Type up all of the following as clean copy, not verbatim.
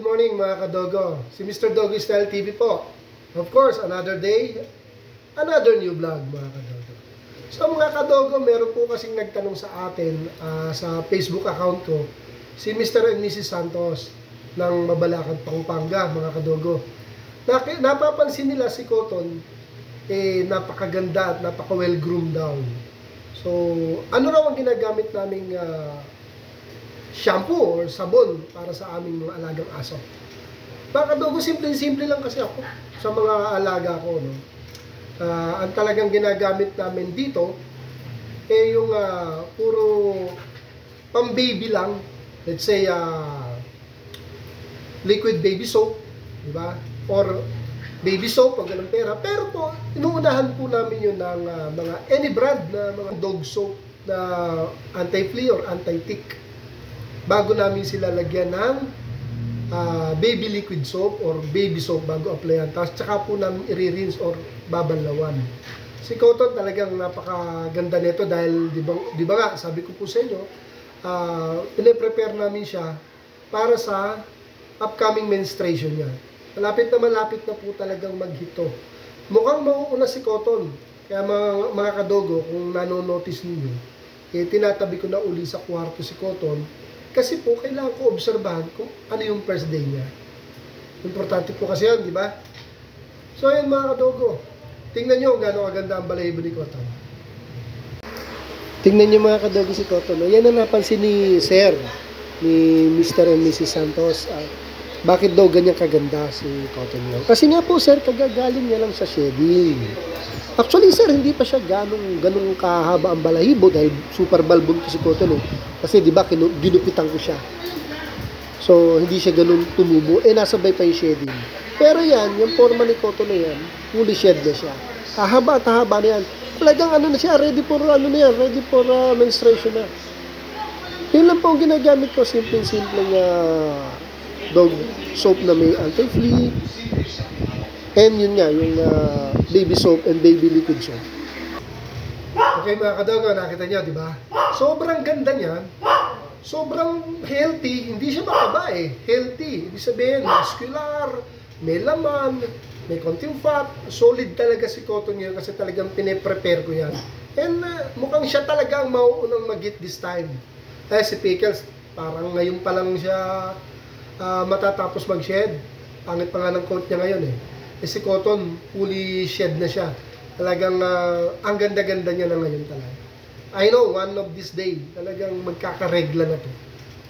morning mga kadogo. Si Mr. Doggy Style TV po. Of course, another day, another new vlog mga kadogo. So mga kadogo, meron po kasing nagtanong sa atin sa Facebook account ko, si Mr. and Mrs. Santos ng Mabalacan, Pampanga mga kadogo. Napapansin nila si Cotton, napakaganda at napaka-well-groomed daw. So, ano raw ang ginagamit naming shampoo or sabon para sa aming mga alagang aso? Mga kadogo, simple lang kasi ako sa mga alaga ko. No? Ang talagang ginagamit namin dito, yung puro pang-baby lang. Let's say, liquid baby soap, di ba? Or baby soap, pag ganun pera. Pero po, inuunahan po namin yun ng mga any brand na mga dog soap na anti-flea or anti-tick. Bago namin sila lagyan ng baby liquid soap or baby soap bago applyan. Tapos tsaka po namin i-rinse or babanlawan. Si Cotton talagang napakaganda nito dahil di ba nga, sabi ko po sa inyo, pine-prepare namin siya para sa upcoming menstruation niya. Malapit na po talagang maghito. Mukhang mauuna si Cotton. Kaya mga kadogo, kung nanonotice ninyo, tinatabi ko na uli sa kwarto si Cotton. Kasi po, kailangan ko obserbahan kung ano yung first day niya. Importante po kasi yan, di ba? So, ayan mga kadogo. Tingnan nyo gano'ng kaganda ang balahibo ni Cotton. Tingnan nyo mga kadogo si Cotton. Yan ang napansin ni Sir, ni Mr. and Mrs. Santos. Bakit daw ganyan kaganda si Cotton lang? Kasi nga po, Sir, kagagaling niya lang sa shedding. Actually, Sir, hindi pa siya ganong kahaba ang balahibo dahil super balbon ko si Cotton eh. Kasi di ba, ginupitan ko siya. So, hindi siya ganun tumubo. Nasabay pa yung shedding. Pero yan, yung forma ni Cotton na yan, fully shed na siya. Hahaba at hahaba na yan. Talagang ano na siya, ready for ready for menstruation na. Yun lang po ang ginagamit ko, simple nga dog soap na may anti-flea. And yun nga, yung baby soap and baby liquid soap. Okay mga kadogo, nakita nyo, di ba? Sobrang ganda niya. Sobrang healthy. Hindi siya mataba eh. Healthy. Ibig sabihin, muscular, may laman, may konting fat. Solid talaga si Cotton yun kasi talagang pine-prepare ko yan. And mukhang siya talagang mauunang mag-hit this time. Si Pickles, parang ngayon pa lang siya matatapos mag-shed. Pangit pa nga ng coat niya ngayon eh. Si Cotton, fully shed na siya. Talagang ang ganda-ganda niya na ngayon talaga. I know, one of this day, talagang magkakaregla na to.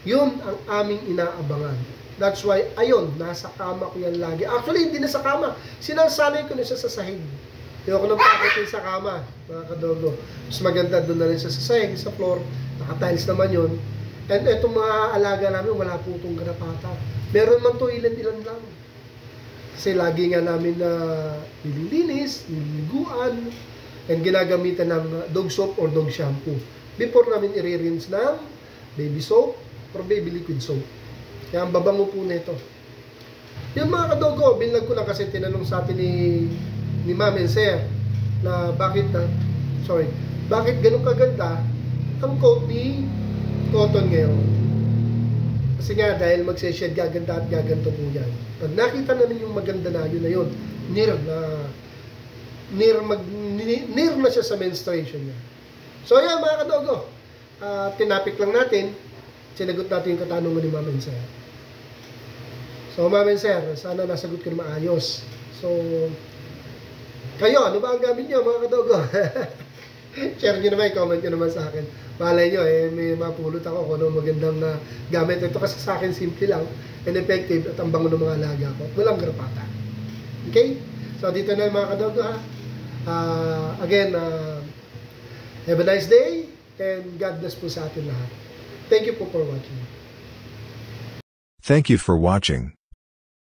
Yun ang aming inaabangan. That's why, ayun, nasa kama ko yan lagi. Actually, hindi na sa kama. Sinasanay ko na siya sa sahig. Hindi ako nang pakitin sa kama, mga kadogo. Mas maganda doon na rin siya sa sahig, sa floor. Naka-tiles naman yun. And itong mga alaga namin, wala po itong garapata. Meron man to ilan-ilan lang. Kasi lagi nga namin na nililinis, nililiguan, and ginagamitan ng dog soap or dog shampoo. Before namin i-rinse ng baby soap or baby liquid soap. Kaya ang babango po nito. Yung mga kadogo, binlag ko lang kasi tinanong sa atin ni Ma'am and Sir na bakit ganun kaganda ang coat ni Cotton ngayon. Kasi nga, dahil magseshed, gaganda at gaganto po yan. Pag nakita namin yung maganda na yun, near na siya sa menstruation niya. So, yan mga kadogo. Tinapik lang natin. Sinagot natin yung katanungan ni Ma'am and Sir. So, Ma'am and Sir, sana nasagot ko na maayos. So, kayo, ano ba ang gamit niyo mga kadogo? Share nyo naman, comment nyo naman sa akin. Malay nyo, may mapulot ako kung ano magandang gamit. Ito kasi sa akin, simple lang and effective at ang bango ng mga alaga ko. Walang garapata. Okay? So, dito na yung mga kadogo ha. Again, have a nice day and God bless po sa atin lahat. Thank you po for watching. Thank you for watching.